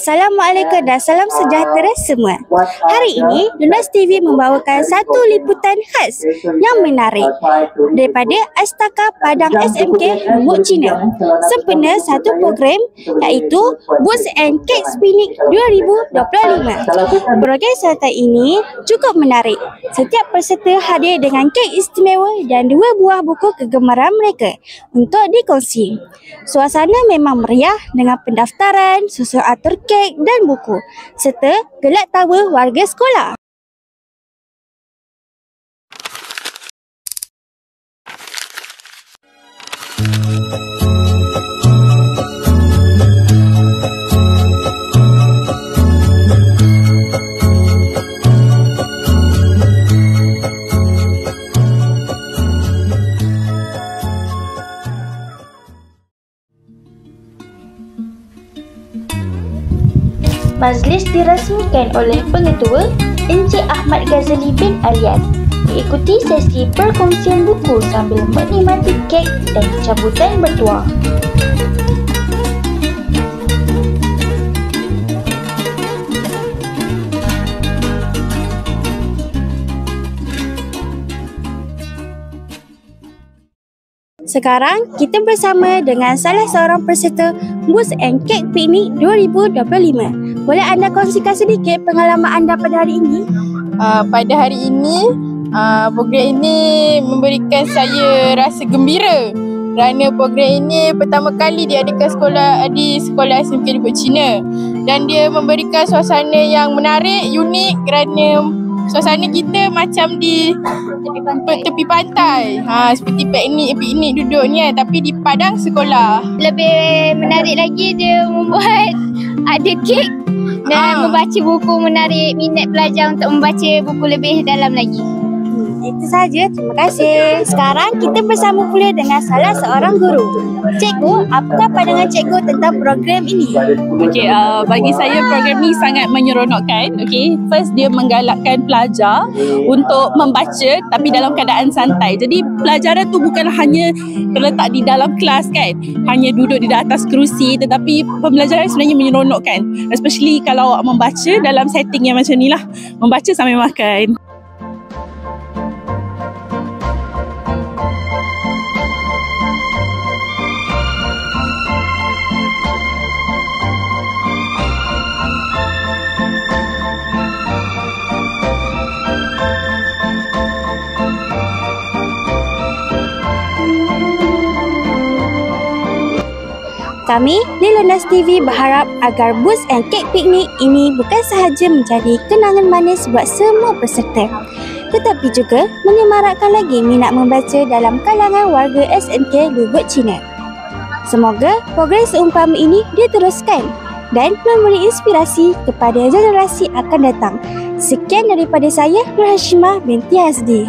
Assalamualaikum dan salam sejahtera semua. Hari ini, Lunas TV membawakan satu liputan khas yang menarik daripada Astaka Padang SMK Lubuk Cina. Sempena satu program iaitu Boots and Cakes Picnic 2025. Program wisata ini cukup menarik. Setiap peserta hadir dengan kek istimewa dan 2 buah buku kegemaran mereka untuk dikongsi. Suasana memang meriah dengan pendaftaran, susun atur kek dan buku serta gelak tawa warga sekolah. Majlis dirasmikan oleh Pengetua Encik Ahmad Ghazali bin Aryan. Diikuti sesi perkongsian buku sambil menikmati kek dan cabutan bertuah. Sekarang kita bersama dengan salah seorang peserta Boots and Cakes Picnic 2025. Boleh anda kongsikan sedikit pengalaman anda pada hari ini? Pada hari ini, program ini memberikan saya rasa gembira kerana program ini pertama kali diadakan di sekolah SMK Lubuk Cina, dan dia memberikan suasana yang menarik, unik kerana suasana kita macam di tepi pantai. Seperti piknik duduk ni tapi di padang sekolah. Lebih menarik lagi dia membuat ada kek dan membaca buku, menarik minat pelajar untuk membaca buku lebih dalam lagi. Itu saja, terima kasih. Sekarang kita bersama pula dengan salah seorang guru. Cikgu, apakah pandangan cikgu tentang program ini? Okey, bagi saya program ni sangat menyeronokkan. Okey, first dia menggalakkan pelajar untuk membaca tapi dalam keadaan santai. Jadi pelajaran tu bukan hanya terletak di dalam kelas kan, hanya duduk di atas kerusi, tetapi pembelajaran sebenarnya menyeronokkan. Especially kalau awak membaca dalam setting yang macam ni lah, membaca sambil makan. Kami di Lunas TV berharap agar Boots and Cakes Picnic ini bukan sahaja menjadi kenangan manis buat semua peserta, tetapi juga menyemarakkan lagi minat membaca dalam kalangan warga SMK Lubuk Cina. Semoga program seumpama ini diteruskan dan memberi inspirasi kepada generasi akan datang. Sekian daripada saya, Nur Hashimah binti Hasdi.